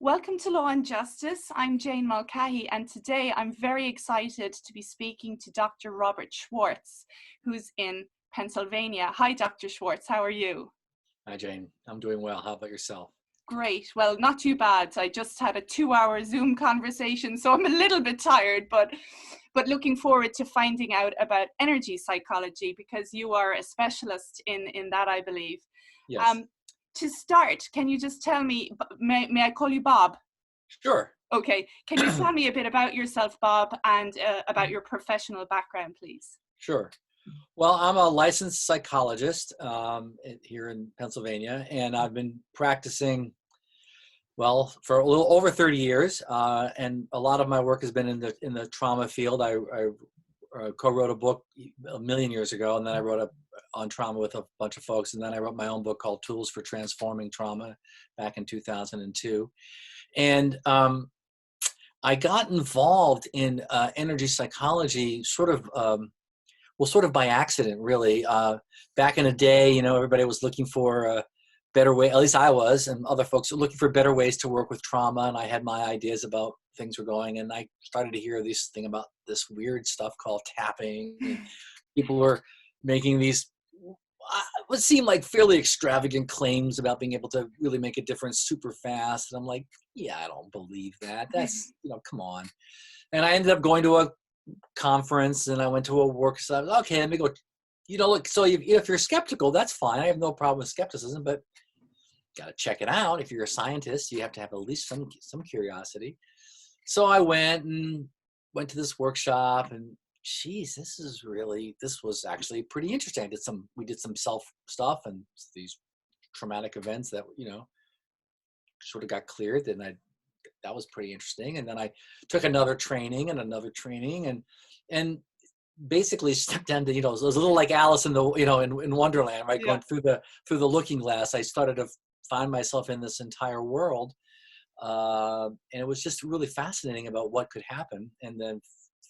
Welcome to Law and Justice. I'm Jane Mulcahy, and today I'm very excited to be speaking to Dr. Robert Schwarz, who's in Pennsylvania. Hi, Dr. Schwarz. How are you? Hi, Jane. I'm doing well. How about yourself? Great. Well, not too bad. I just had a 2-hour Zoom conversation, so I'm a little bit tired, but looking forward to finding out about energy psychology because you are a specialist in that, I believe. Yes. To start, can you just tell me, may I call you Bob? Sure. Okay. Can you tell me a bit about yourself, Bob, and about your professional background, please? Sure. Well, I'm a licensed psychologist here in Pennsylvania, and I've been practicing, well, for a little over 30 years, and a lot of my work has been in the trauma field. I co-wrote a book a million years ago, and then I wrote on trauma with a bunch of folks, and then I wrote my own book called Tools for Transforming Trauma back in 2002. And I got involved in energy psychology sort of by accident, really. Back in the day, everybody was looking for a better way, at least I was, and other folks were looking for better ways to work with trauma, and I had my ideas about things were going, and I started to hear this thing about this weird stuff called tapping, and people were making these what seemed like fairly extravagant claims about being able to really make a difference super fast. And I'm like, yeah, I don't believe that. That's, come on. And I ended up going to a conference and I went to a workshop. Okay, let me go, look, so if you're skeptical, that's fine. I have no problem with skepticism, but got to check it out. If you're a scientist, you have to have at least some curiosity. So I went to this workshop, and geez, this was actually pretty interesting. We did some self stuff and these traumatic events that, sort of got cleared. And that was pretty interesting. And then I took another training and basically stepped into, it was a little like Alice in the, in Wonderland, right? Yeah. Going through the looking glass. I started to find myself in this entire world. And it was just really fascinating about what could happen. And then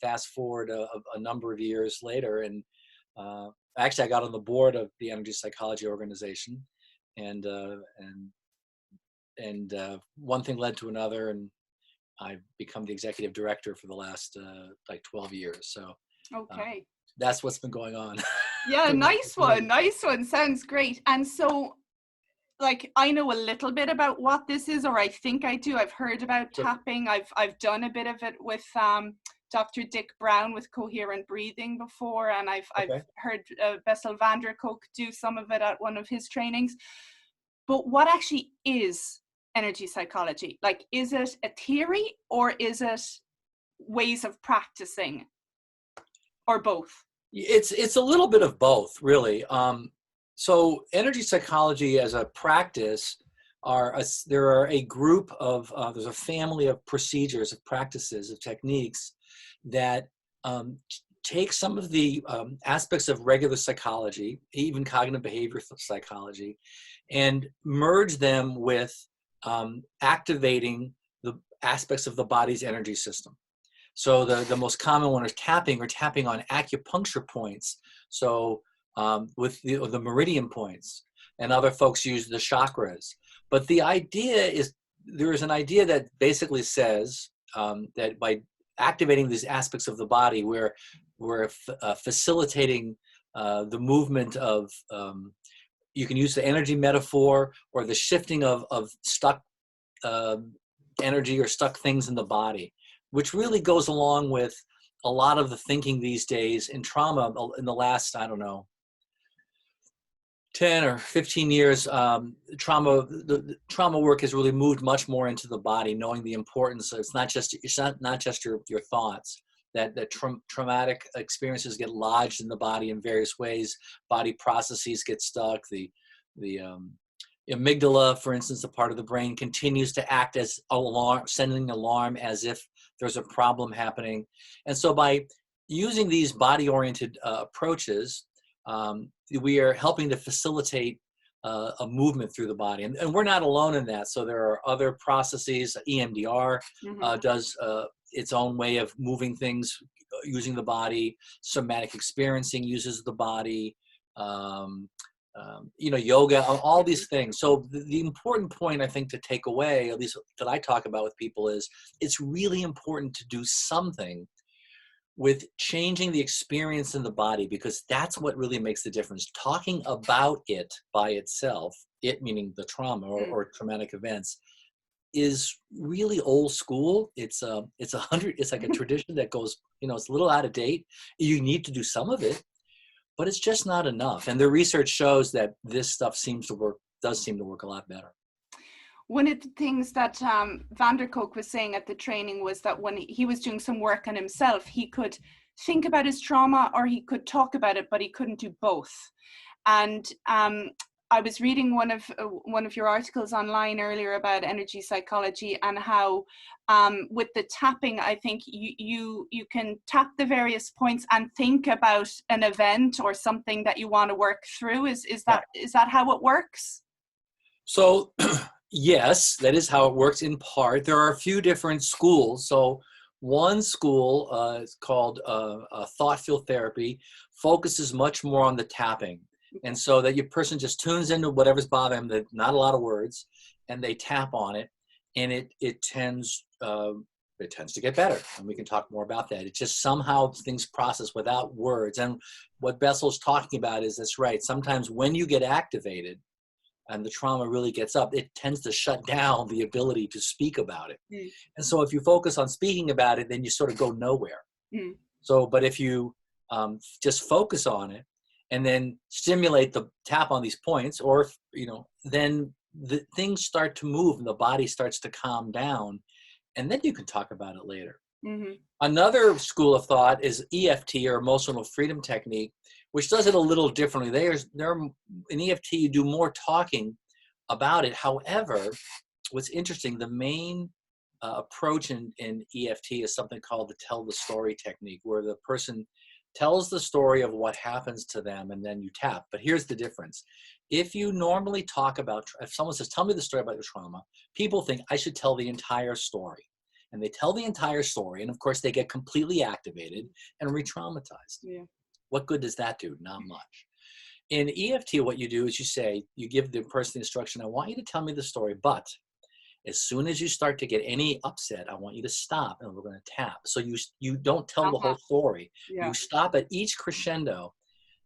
fast forward a number of years later, and actually I got on the board of the Energy Psychology Organization, and one thing led to another, and I've become the executive director for the last 12 years. So Okay. that's what's been going on. Yeah, nice one. Sounds great. And so, I know a little bit about what this is, or I think I do. I've heard about tapping. I've done a bit of it with Dr. Dick Brown with coherent breathing before, and I've heard Bessel van der Kolk do some of it at one of his trainings. But what actually is energy psychology? Is it a theory, or is it ways of practicing, or both? It's a little bit of both, really. So energy psychology as a practice there are a group of, there's a family of procedures, of practices, of techniques that take some of the aspects of regular psychology, even cognitive behavioral psychology, and merge them with activating the aspects of the body's energy system. So the most common one is tapping on acupuncture points. So with the meridian points, and other folks use the chakras. But the idea is, there is an idea that basically says that by activating these aspects of the body, we're facilitating the movement of, you can use the energy metaphor, or the shifting of stuck energy or stuck things in the body, which really goes along with a lot of the thinking these days in trauma in the last, 10 or 15 years. The trauma work has really moved much more into the body, knowing the importance. It's not just your thoughts. That traumatic experiences get lodged in the body in various ways. Body processes get stuck. The amygdala, for instance, a part of the brain, continues to act as alarm, sending alarm as if there's a problem happening. And so by using these body-oriented approaches, we are helping to facilitate a movement through the body. And we're not alone in that. So there are other processes. EMDR does its own way of moving things using the body. Somatic experiencing uses the body. yoga, all these things. So the important point I think to take away, at least that I talk about with people, is it's really important to do something with changing the experience in the body, because that's what really makes the difference. Talking about it by itself, it meaning the trauma or traumatic events, is really old school. It's like a tradition that goes, it's a little out of date. You need to do some of it, but it's just not enough. And the research shows that this stuff does seem to work a lot better. One of the things that Van der Kolk was saying at the training was that when he was doing some work on himself, he could think about his trauma or he could talk about it, but he couldn't do both. And I was reading one of your articles online earlier about energy psychology, and how with the tapping, I think you can tap the various points and think about an event or something that you want to work through. Is that how it works? So yes, that is how it works in part. There are a few different schools. So one school is called thought field therapy, focuses much more on the tapping. And so that your person just tunes into whatever's bothering them, not a lot of words, and they tap on it, and it tends to get better. And we can talk more about that. It just somehow things process without words. And what Bessel's talking about is, that's right. Sometimes when you get activated and the trauma really gets up, it tends to shut down the ability to speak about it. And so if you focus on speaking about it, then you sort of go nowhere. So, but if you just focus on it, and then stimulate the tap on these points, or, then the things start to move and the body starts to calm down, and then you can talk about it later. Another school of thought is EFT, or emotional freedom technique, which does it a little differently. In EFT, you do more talking about it. However, what's interesting, the main approach in EFT is something called the tell the story technique, where the person tells the story of what happens to them, and then you tap. But here's the difference. If you normally talk about, if someone says, tell me the story about your trauma, people think I should tell the entire story. And they tell the entire story, and of course they get completely activated and re-traumatized. What good does that do? Not much. In EFT, what you do is you give the person the instruction, I want you to tell me the story, but as soon as you start to get any upset, I want you to stop, and we're going to tap. So you don't tell the whole story. You stop at each crescendo,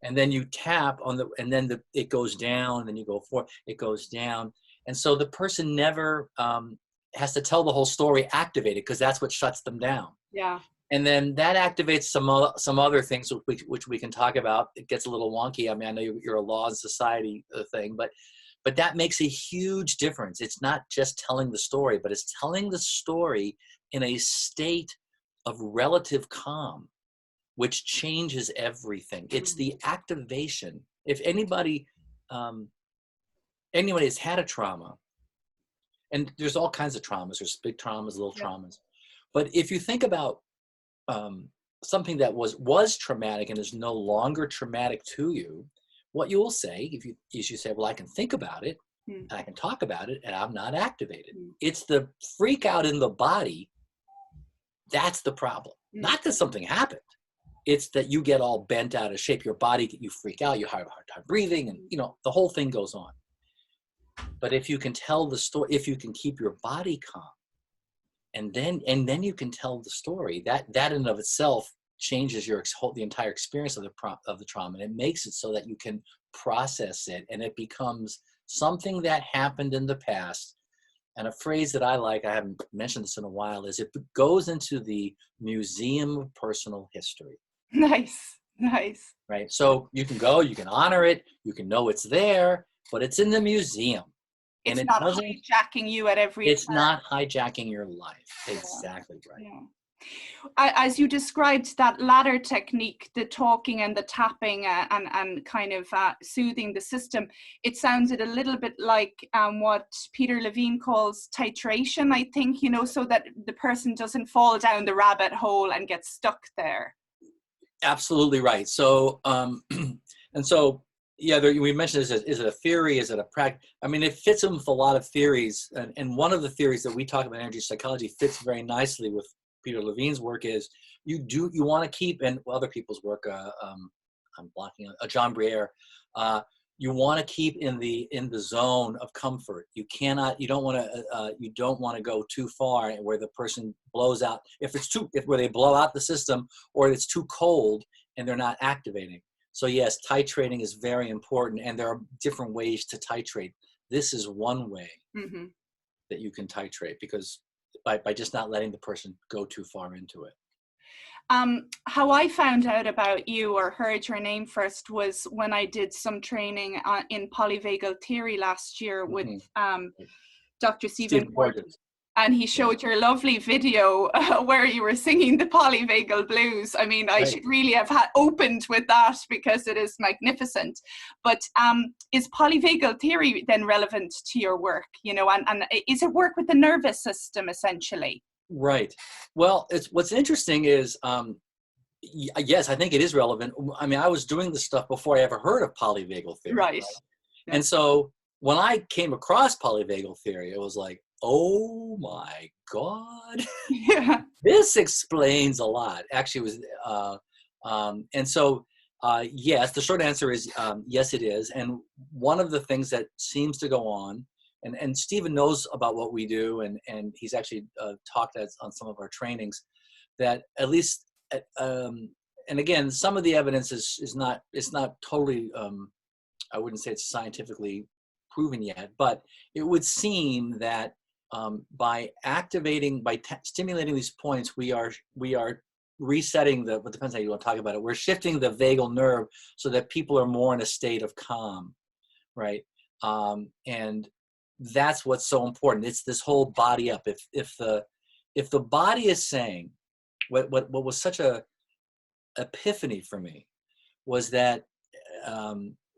and then you tap on it goes down, and then you go forward, it goes down. And so the person never has to tell the whole story activated, because that's what shuts them down. And then that activates some other things which we can talk about. It gets a little wonky. I mean, I know you're a law and society thing, but that makes a huge difference. It's not just telling the story, but it's telling the story in a state of relative calm, which changes everything. It's the activation. If anybody has had a trauma, and there's all kinds of traumas, there's big traumas, little traumas. But if you think about something that was traumatic and is no longer traumatic to you, what you will say, if you say, well, I can think about it, and I can talk about it, and I'm not activated. It's the freak out in the body. That's the problem. Not that something happened. It's that you get all bent out of shape. Your body, you freak out, you have a hard time breathing, and the whole thing goes on. But if you can tell the story, if you can keep your body calm, and then you can tell the story, that in and of itself changes the entire experience of the trauma, and it makes it so that you can process it, and it becomes something that happened in the past. And a phrase that I like, I haven't mentioned this in a while, is it goes into the museum of personal history. Nice. Right. So you can go, you can honor it, you can know it's there, but it's in the museum. It's not hijacking you at every It's not hijacking your life. Exactly right. As you described that ladder technique, the talking and the tapping and kind of soothing the system, it sounded a little bit like what Peter Levine calls titration, I think, so that the person doesn't fall down the rabbit hole and get stuck there. Absolutely right. So, we mentioned, is it a theory? Is it a practice? I mean, it fits in with a lot of theories. And one of the theories that we talk about in energy psychology fits very nicely with Peter Levine's work is you want to keep, and other people's work, I'm blocking John Briere, you want to keep in the zone of comfort. You don't want to go too far where the person blows out. Where they blow out the system, or it's too cold and they're not activating. So yes, titrating is very important, and there are different ways to titrate. This is one way that you can titrate, because by just not letting the person go too far into it. How I found out about you or heard your name first was when I did some training in polyvagal theory last year with Dr. Stephen Gordon. And he showed your lovely video where you were singing the polyvagal blues. I mean, I should really have opened with that, because it is magnificent. But is polyvagal theory then relevant to your work? You know, and is it work with the nervous system essentially? Right. Well, what's interesting is, yes, I think it is relevant. I mean, I was doing this stuff before I ever heard of polyvagal theory. Right. Yeah. And so when I came across polyvagal theory, it was like, oh my God, yeah. This explains a lot. Actually, it was, and so yes, the short answer is yes, it is. And one of the things that seems to go on, and Stephen knows about what we do, and he's actually talked on some of our trainings, that at least, and again, some of the evidence is not totally, I wouldn't say it's scientifically proven yet, but it would seem that by stimulating these points, we are resetting what depends how you want to talk about it. We're shifting the vagal nerve so that people are more in a state of calm, right? And that's what's so important. It's this whole body up. If the body is saying, what was such a epiphany for me was that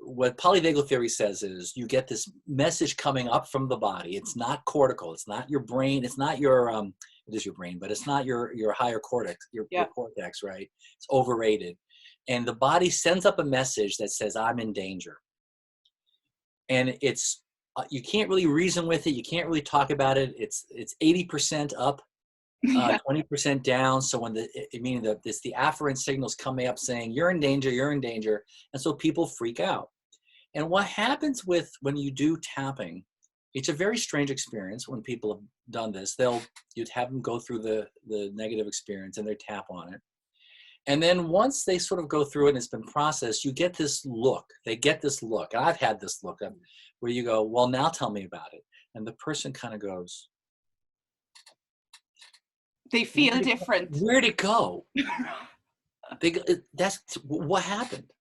what polyvagal theory says is you get this message coming up from the body. It's not cortical. It's not your brain. It's not your it is your brain, but it's not your higher cortex, your cortex, right? It's overrated. And the body sends up a message that says, I'm in danger. And it's you can't really reason with it. You can't really talk about it. It's 80% up, 20% down. So when it's the afferent signals coming up saying you're in danger, and so people freak out. And what happens when you do tapping, it's a very strange experience. When people have done this, you'd have them go through the negative experience and they tap on it. And then once they sort of go through it and it's been processed, you get this look. They get this look. And I've had this look where you go, well, now tell me about it. And the person kind of goes, they feel different. Where'd it go? That's what happened.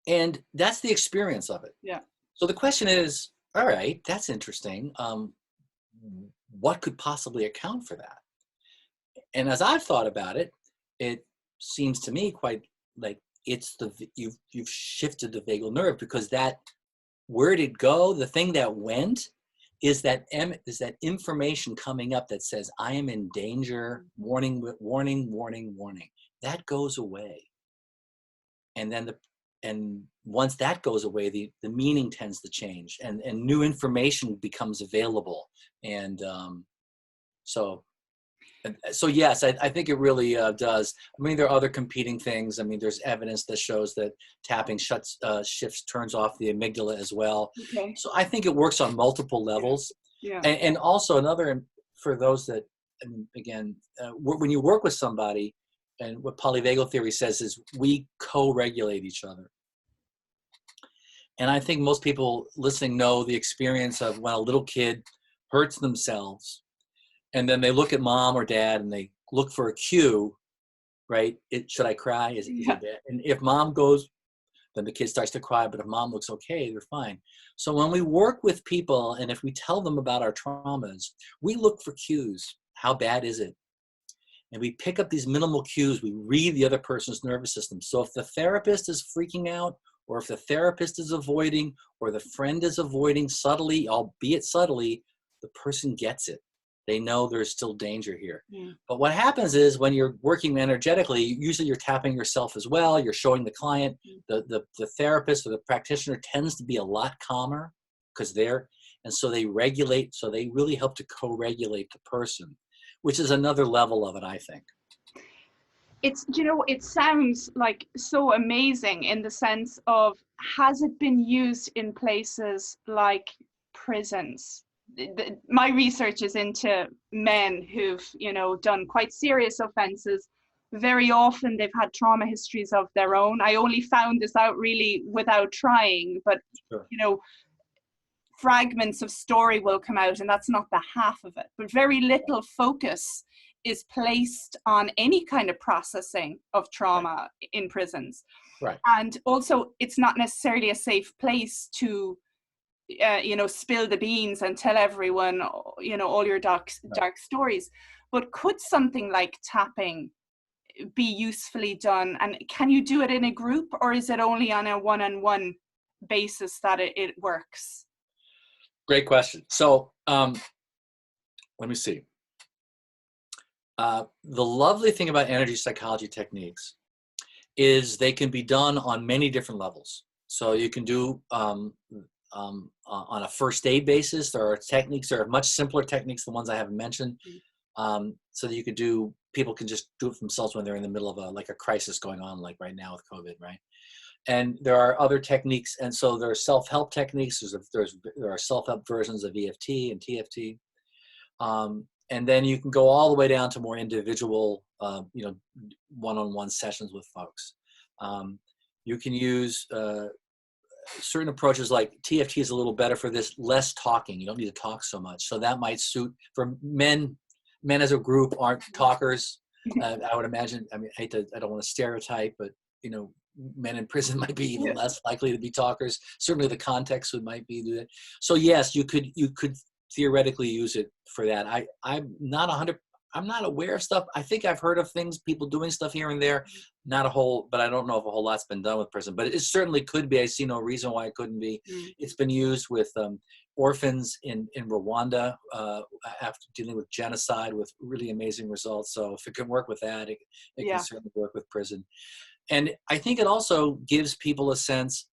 And that's the experience of it. Yeah. So the question is, all right, that's interesting. What could possibly account for that? And as I've thought about it, it seems to me quite like you've shifted the vagal nerve, because where'd it go? The thing that went is that information coming up that says, I am in danger, warning, warning, warning, warning. That goes away. And then once that goes away, the meaning tends to change, and new information becomes available. And so yes, I think it really does. I mean, there are other competing things. I mean, there's evidence that shows that tapping shifts, turns off the amygdala as well. Okay. So I think it works on multiple levels. Yeah. And also another, for those that, again, when you work with somebody, and what polyvagal theory says is we co-regulate each other. And I think most people listening know the experience of when a little kid hurts themselves, and then they look at mom or dad and they look for a cue, right? Should I cry? Is it bad? And if mom goes, then the kid starts to cry. But if mom looks okay, they're fine. So when we work with people, and if we tell them about our traumas, we look for cues. How bad is it? And we pick up these minimal cues. We read the other person's nervous system. So if the therapist is freaking out, or if the therapist is avoiding, or the friend is avoiding subtly, albeit subtly, the person gets it. They know there's still danger here. Yeah. But what happens is when you're working energetically, usually you're tapping yourself as well. You're showing the client. The therapist or the practitioner tends to be a lot calmer because and so they regulate. So they really help to co-regulate the person, which is another level of it, I think. it sounds like so amazing in the sense of, has it been used in places like prisons? My research is into men who've, done quite serious offenses. Very often they've had trauma histories of their own. I only found this out really without trying, but Sure. fragments of story will come out, and that's not the half of it. But very little focus is placed on any kind of processing of trauma in prisons. Right. And also, it's not necessarily a safe place to, spill the beans and tell everyone, all your dark stories. But could something like tapping be usefully done? And can you do it in a group, or is it only on a one-on-one basis that it works? Great question. So let me see. The lovely thing about energy psychology techniques is they can be done on many different levels. So you can do on a first aid basis. There are techniques, there are much simpler techniques, the ones I haven't mentioned, so that you could do, people can just do it for themselves when they're in the middle of a crisis going on, like right now with COVID, right? And there are other techniques, and so there are self-help techniques. There are self-help versions of EFT and TFT, and then you can go all the way down to more individual, one-on-one sessions with folks. You can use certain approaches, like TFT is a little better for this, less talking. You don't need to talk so much, so that might suit for men. Men as a group aren't talkers. I would imagine. I mean, I don't want to stereotype, but men in prison might be even less likely to be talkers. Certainly the context might be that. So yes, you could theoretically use it for that. I'm not aware of stuff. I think I've heard of things, people doing stuff here and there, but I don't know if a whole lot's been done with prison, but it certainly could be. I see no reason why it couldn't be. It's been used with orphans in Rwanda after dealing with genocide with really amazing results. So if it can work with that, it can certainly work with prison. And I think it also gives people a sense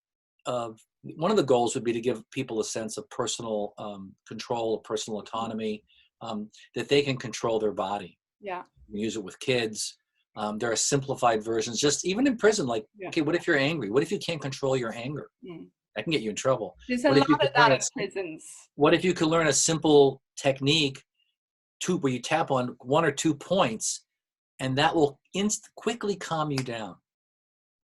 of, one of the goals would be to give people a sense of personal control, of personal autonomy, that they can control their body. Yeah. You can use it with kids. There are simplified versions, just even in prison, like, okay, what if you're angry? What if you can't control your anger? That can get you in trouble. There's a lot of that in prisons. What if you could learn a simple technique where you tap on one or 2 points, and that will quickly calm you down?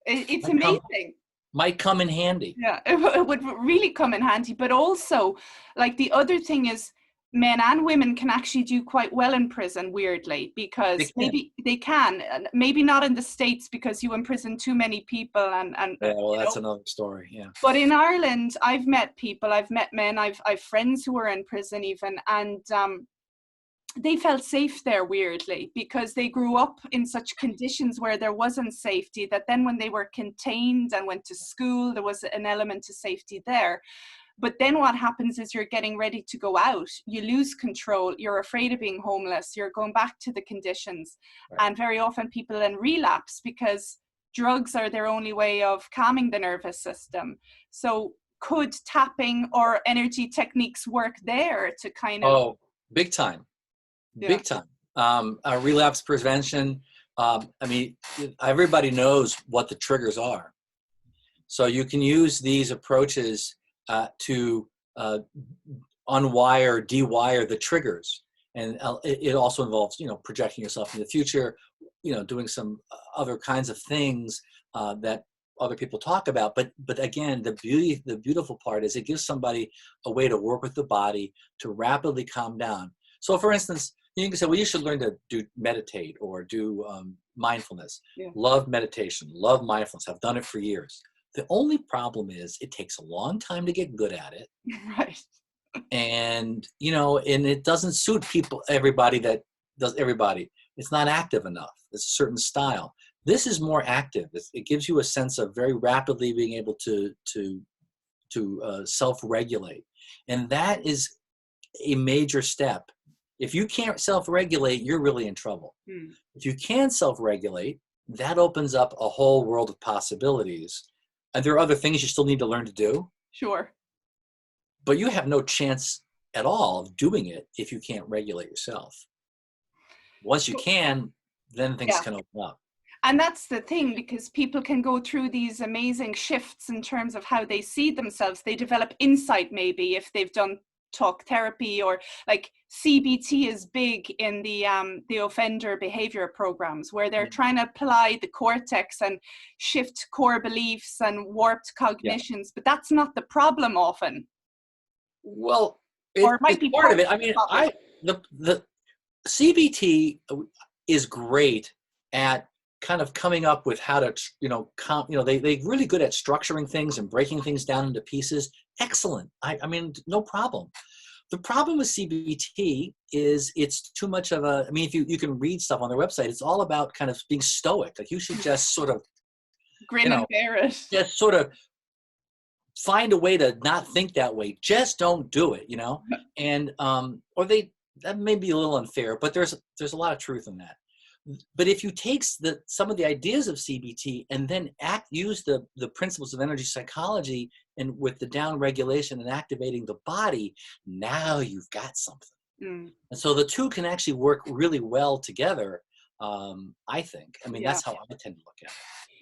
It's amazing. Might come in handy. Yeah, it would really come in handy. But also, like, the other thing is, men and women can actually do quite well in prison, weirdly, because maybe they can, maybe not in the States, because you imprison too many people and yeah, well, that's another story. Yeah. But in Ireland, I've met people, I've met men, I've friends who were in prison even, and they felt safe there, weirdly, because they grew up in such conditions where there wasn't safety, that then when they were contained and went to school, there was an element to safety there. But then what happens is, you're getting ready to go out, you lose control, you're afraid of being homeless, you're going back to the conditions. Right. And very often people then relapse because drugs are their only way of calming the nervous system. So could tapping or energy techniques work there to kind of... Oh, big time. Big time. Relapse prevention. I mean, everybody knows what the triggers are. So you can use these approaches to unwire, dewire the triggers. And it also involves, projecting yourself in the future, doing some other kinds of things that other people talk about. But again, the beautiful part is it gives somebody a way to work with the body to rapidly calm down. So for instance, you can say, well, you should learn to meditate or do mindfulness. Yeah. Love meditation, love mindfulness. I've done it for years. The only problem is it takes a long time to get good at it. Right. And, and it doesn't suit everybody that does everybody. It's not active enough. It's a certain style. This is more active. It gives you a sense of very rapidly being able to self-regulate. And that is a major step. If you can't self-regulate, you're really in trouble. If you can self-regulate, that opens up a whole world of possibilities. And there are other things you still need to learn to do. Sure. But you have no chance at all of doing it if you can't regulate yourself. Once you can, then things can open up. And that's the thing, because people can go through these amazing shifts in terms of how they see themselves. They develop insight, maybe, if they've done talk therapy, or like CBT is big in the offender behavior programs, where they're trying to apply the cortex and shift core beliefs and warped cognitions. But that's not the problem often. Well, Or it might it's be part of it. I mean, the CBT is great at kind of coming up with how to, they're really good at structuring things and breaking things down into pieces. Excellent. I mean, no problem. The problem with CBT is it's too much of a, I mean, if you can read stuff on their website, it's all about kind of being stoic. Like, you should just sort of grin and bear it. Just sort of find a way to not think that way. Just don't do it, and that may be a little unfair, but there's a lot of truth in that. But if you take some of the ideas of CBT and then use the principles of energy psychology, and with the down regulation and activating the body, now you've got something. And so the two can actually work really well together, I think. I mean, that's how I tend to look at it.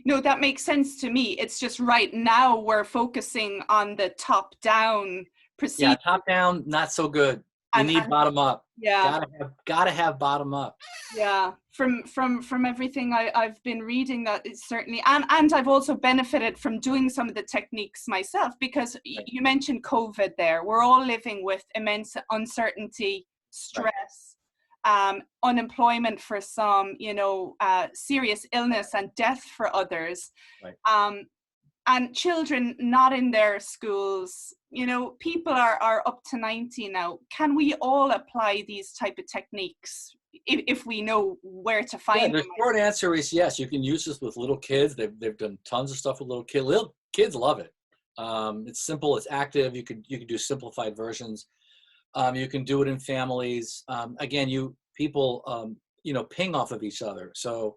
No, that makes sense to me. It's just right now we're focusing on the top-down procedure. Yeah, top-down, not so good. You need bottom-up. Yeah, gotta have bottom-up. Yeah, from everything I've been reading, that is certainly, and I've also benefited from doing some of the techniques myself, because you mentioned COVID there. We're all living with immense uncertainty, stress, unemployment for some, serious illness and death for others. And children not in their schools, people are up to 90 now. Can we all apply these type of techniques if we know where to find them? The short answer is yes. You can use this with little kids. They've done tons of stuff with little kids. Little kids love it. It's simple. It's active. You can do simplified versions. You can do it in families. Again, people ping off of each other. So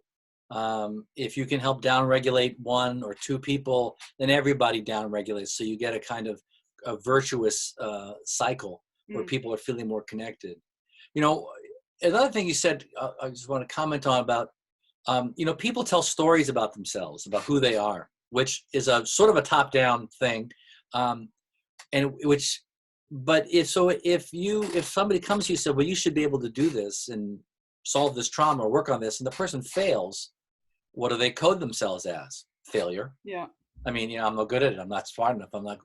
if you can help downregulate one or two people, then everybody downregulates. So you get a kind of a virtuous cycle where people are feeling more connected. Another thing you said, I just want to comment on about, people tell stories about themselves, about who they are, which is a sort of a top-down thing. But if somebody comes to you and says, well, you should be able to do this and solve this trauma or work on this, and the person fails, what do they code themselves as? Failure. Yeah. I mean, I'm no good at it. I'm not smart enough. I'm not,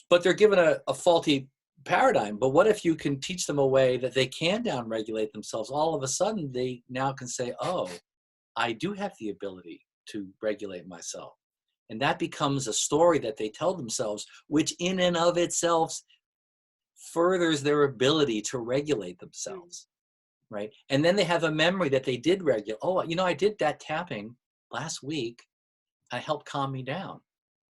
but they're given a faulty paradigm. But what if you can teach them a way that they can downregulate themselves? All of a sudden, they now can say, oh, I do have the ability to regulate myself. And that becomes a story that they tell themselves, which in and of itself furthers their ability to regulate themselves. Right. And then they have a memory that they did regulate. Oh, I did that tapping last week. I helped calm me down.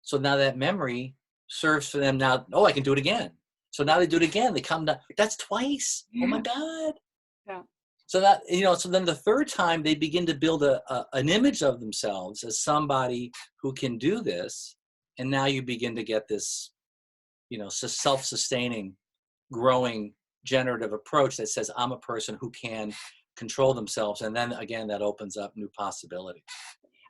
So now that memory serves for them now. Oh, I can do it again. So now they do it again. They come down. That's twice. Oh my God. Yeah. So that, so then the third time they begin to build an image of themselves as somebody who can do this. And now you begin to get this, self-sustaining, growing, generative approach that says, I'm a person who can control themselves. And then again, that opens up new possibilities.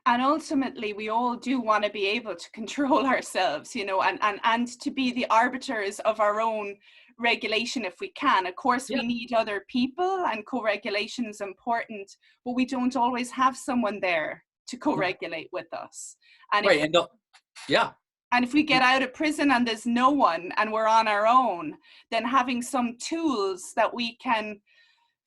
And ultimately, we all do want to be able to control ourselves, and to be the arbiters of our own regulation if we can. Of course, we need other people, and co-regulation is important, but we don't always have someone there to co-regulate with us. And And if we get out of prison and there's no one and we're on our own, then having some tools that we can,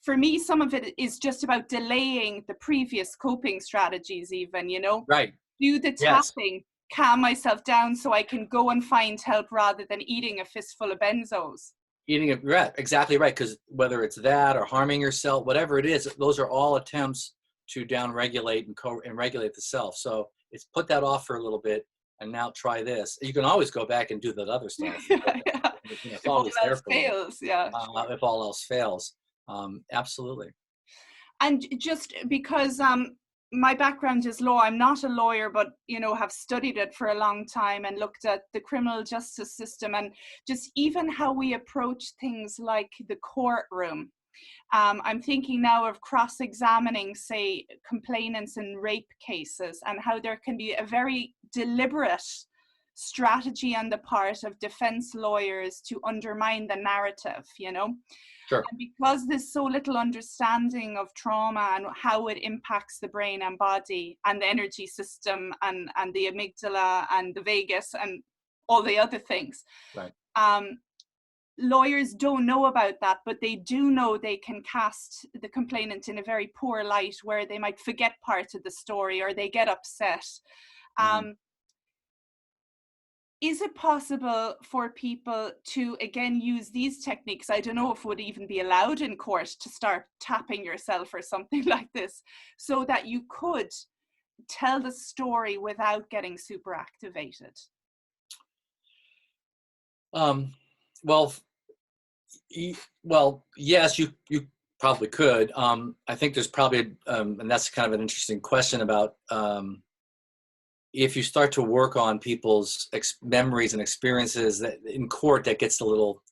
for me, some of it is just about delaying the previous coping strategies even, Right. Do the tapping, calm myself down so I can go and find help rather than eating a fistful of benzos. Exactly right. Because whether it's that or harming yourself, whatever it is, those are all attempts to downregulate and regulate the self. So it's put that off for a little bit. And now try this. You can always go back and do that other stuff. If all else fails, if all else fails, absolutely. And just because my background is law, I'm not a lawyer, but have studied it for a long time and looked at the criminal justice system and just even how we approach things like the courtroom. I'm thinking now of cross-examining, say, complainants in rape cases, and how there can be a very deliberate strategy on the part of defense lawyers to undermine the narrative, you know. Sure. And because there's so little understanding of trauma and how it impacts the brain and body and the energy system and the amygdala and the vagus and all the other things. Right. Lawyers don't know about that, but they do know they can cast the complainant in a very poor light, where they might forget parts of the story or they get upset. Is it possible for people to, again, use these techniques? I don't know if it would even be allowed in court to start tapping yourself or something like this, so that you could tell the story without getting super activated? Well, yes, you probably could. I think there's probably, and that's kind of an interesting question about if you start to work on people's memories and experiences that in court, that gets a little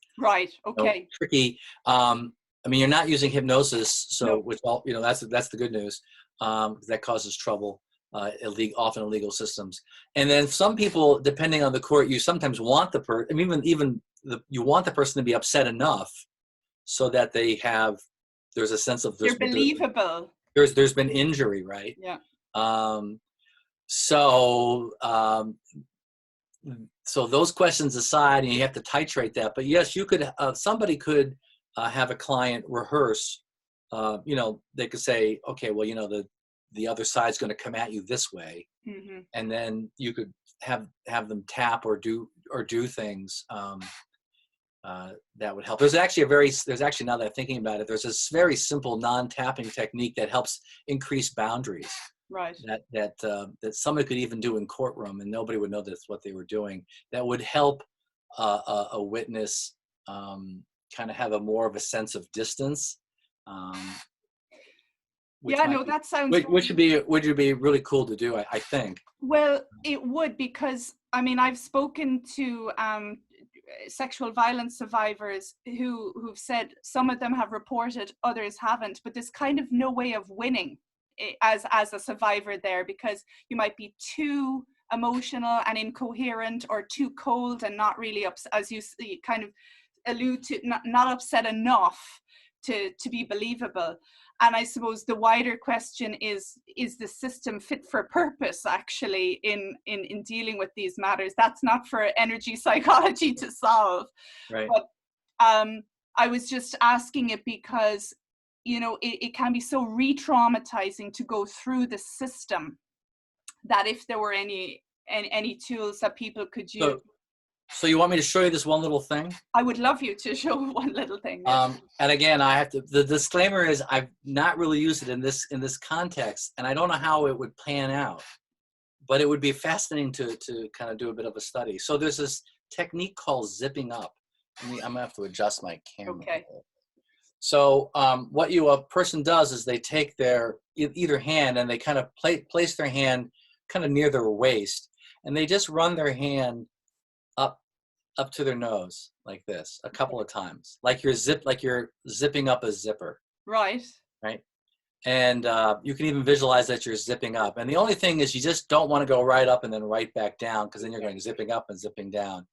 tricky. I mean, you're not using hypnosis, so which that's the good news. That causes trouble, often illegal systems. And then some people, depending on the court, you sometimes want the person, you want the person to be upset enough so that there's a sense of they're believable. There's been injury, right? Yeah. So those questions aside, and you have to titrate that. But yes, you could. Somebody could have a client rehearse. They could say, okay, well, the other side's going to come at you this way, and then you could have them tap or do things that would help. There's actually now that I'm thinking about it, there's this very simple non-tapping technique that helps increase boundaries. Right. That somebody could even do in courtroom, and nobody would know that's what they were doing. That would help a witness kind of have more of a sense of distance. That sounds. Which would be really cool to do, I think. Well, it would, because I mean, I've spoken to sexual violence survivors who've said some of them have reported, others haven't, but there's kind of no way of winning as a survivor there, because you might be too emotional and incoherent, or too cold and not really upset, as you kind of allude to, not upset enough to be believable. And I suppose the wider question is the system fit for purpose, actually, in dealing with these matters? That's not for energy psychology to solve. Right. But I was just asking it because, it can be so re-traumatizing to go through the system, that if there were any tools that people could use. So you want me to show you this one little thing? I would love you to show one little thing. Yes. And again, the disclaimer is I've not really used it in this context, and I don't know how it would pan out, but it would be fascinating to kind of do a bit of a study. So there's this technique called zipping up. I'm gonna have to adjust my camera. Okay. So what a person does is they take their either hand and they kind of place their hand kind of near their waist, and they just run their hand up to their nose like this a couple of times, like you're zipping up a zipper. Right. And you can even visualize that you're zipping up. And the only thing is, you just don't want to go right up and then right back down, because then you're going zipping up and zipping down.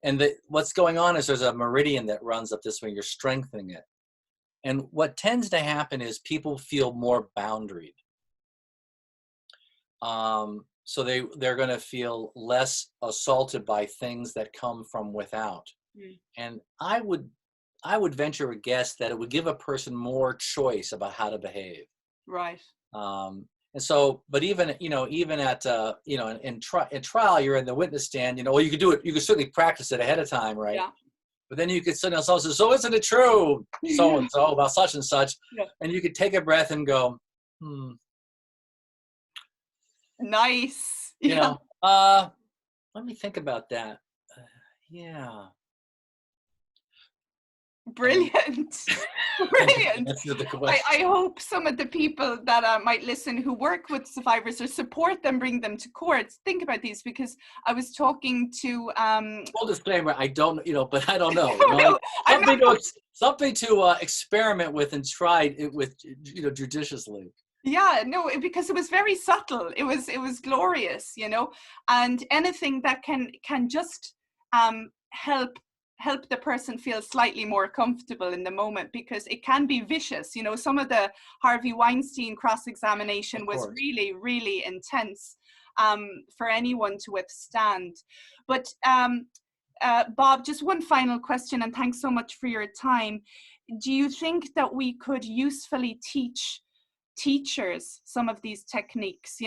And what's going on is there's a meridian that runs up this way. You're strengthening it. And what tends to happen is people feel more boundaried. So they're going to feel less assaulted by things that come from without. And I would venture a guess that it would give a person more choice about how to behave. Right. And so, but even at in trial, you're in the witness stand. Well, you could do it. You could certainly practice it ahead of time, right? Yeah. But then you could sit down and say, "So isn't it true, so and so, about such and such?" Yeah. And you could take a breath and go, Nice. Let me think about that. Yeah. Brilliant. Brilliant. Answer the question. I hope some of the people that might listen who work with survivors or support them, bring them to courts, think about these, because I was talking to Full disclaimer, I don't, but I don't know. no, Something to experiment with and try it with, judiciously. Yeah, no, because it was very subtle. It was glorious, and anything that can just help the person feel slightly more comfortable in the moment, because it can be vicious. Some of the Harvey Weinstein cross-examination was really, really intense for anyone to withstand. But Bob, just one final question, and thanks so much for your time. Do you think that we could usefully teach teachers some of these techniques,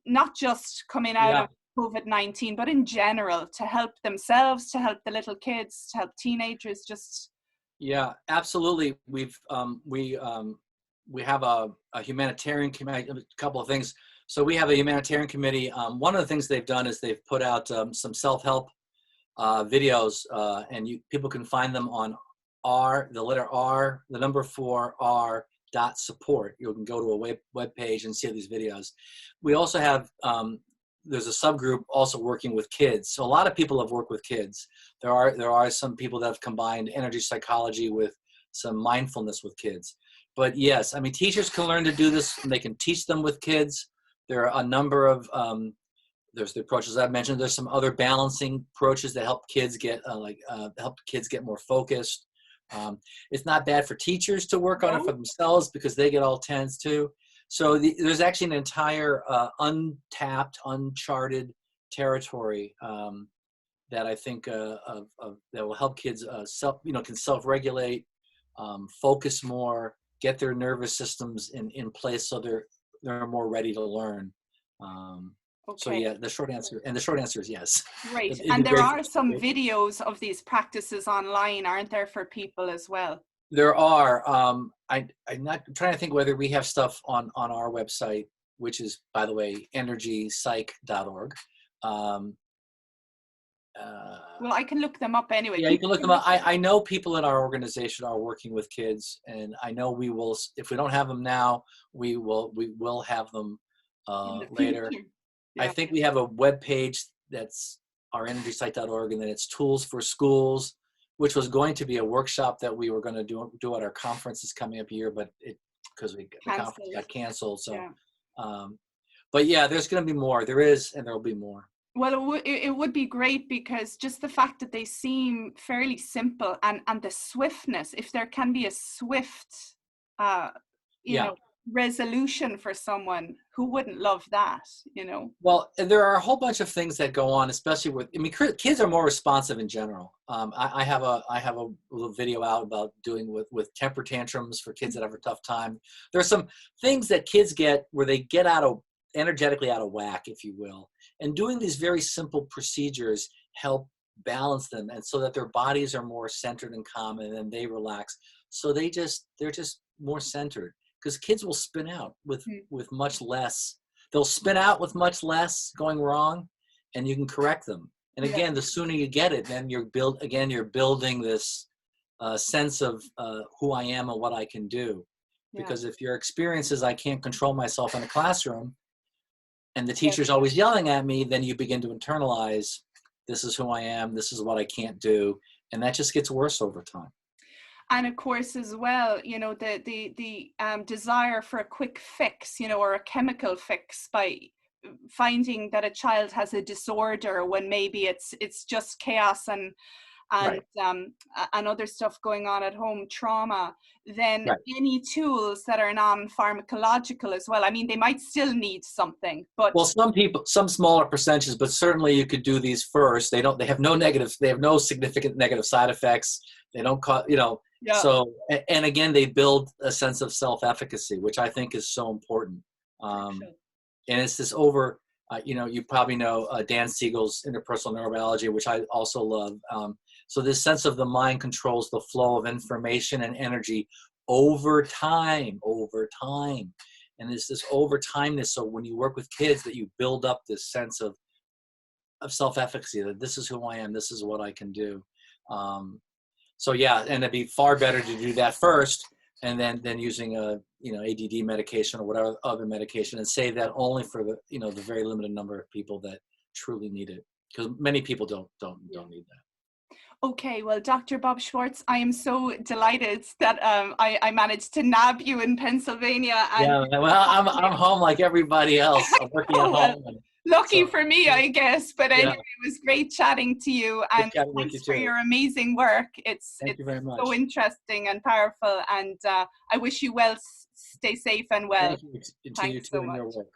not just coming out of COVID-19, but in general, to help themselves, to help the little kids, to help teenagers? Yeah, absolutely. We have a humanitarian committee, a couple of things. So we have a humanitarian committee. One of the things they've done is they've put out some self-help videos, and people can find them on the letter R, the number 4R .support. You can go to a web page and see these videos. We also have there's a subgroup also working with kids. So a lot of people have worked with kids. There are some people that have combined energy psychology with some mindfulness with kids. But yes, I mean, teachers can learn to do this, and they can teach them with kids. There are a number of there's the approaches I've mentioned. There's some other balancing approaches that help kids get more focused. It's not bad for teachers to work on it for themselves, because they get all tense too. So there's actually an entire untapped, uncharted territory that I think that will help kids can self-regulate, focus more, get their nervous systems in place so they're more ready to learn. So yeah, the short answer is yes. Great. And there are some videos of these practices online, aren't there, for people as well? There are. I'm not trying to think whether we have stuff on our website, which is, by the way, energypsych.org. Well, I can look them up anyway. Yeah, you can look them up. I know people in our organization are working with kids, and I know we will. If we don't have them now, we will have them later. Yeah. I think we have a web page that's our energypsych.org, and then it's tools for schools, which was going to be a workshop that we were going to do at our conference this coming up year, but because the conference got canceled. So, yeah. But yeah, there's going to be more. There is, and there will be more. Well, it would be great, because just the fact that they seem fairly simple, and the swiftness, if there can be a swift, resolution for someone, who wouldn't love that, Well, there are a whole bunch of things that go on, especially kids are more responsive in general. I have a little video out about doing with temper tantrums for kids that have a tough time. There's some things that kids get where they get energetically out of whack, if you will. And doing these very simple procedures help balance them, and so that their bodies are more centered and calm, and then they relax. So they're just more centered. Because kids will spin out with much less. They'll spin out with much less going wrong, and you can correct them. And again, the sooner you get it, then you're building this sense of who I am and what I can do. Because if your experience is I can't control myself in a classroom, and the teacher's always yelling at me, then you begin to internalize, this is who I am, this is what I can't do, and that just gets worse over time. And of course, as well, the desire for a quick fix, or a chemical fix, by finding that a child has a disorder when maybe it's just chaos and other stuff going on at home, trauma, then any tools that are non-pharmacological as well. I mean, they might still need something, but some smaller percentages, but certainly you could do these first. They have no significant negative side effects. They don't cause, So, and again, they build a sense of self-efficacy, which I think is so important. And it's this you probably know Dan Siegel's interpersonal neurobiology, which I also love. So this sense of the mind controls the flow of information and energy over time. And it's this over timeness. So when you work with kids, that you build up this sense of self-efficacy, that this is who I am, this is what I can do. So yeah, and it'd be far better to do that first, and then using a ADD medication or whatever other medication, and save that only for the the very limited number of people that truly need it, because many people don't need that. Okay, well, Dr. Bob Schwarz, I am so delighted that I managed to nab you in Pennsylvania. And yeah, well, I'm home like everybody else. I'm working at home. Well, lucky for me, I guess. But anyway, it was great chatting to you, and thanks for your amazing work. Thank you very much. So interesting and powerful, and I wish you well. Stay safe and well. Thank you. Continue to do your work.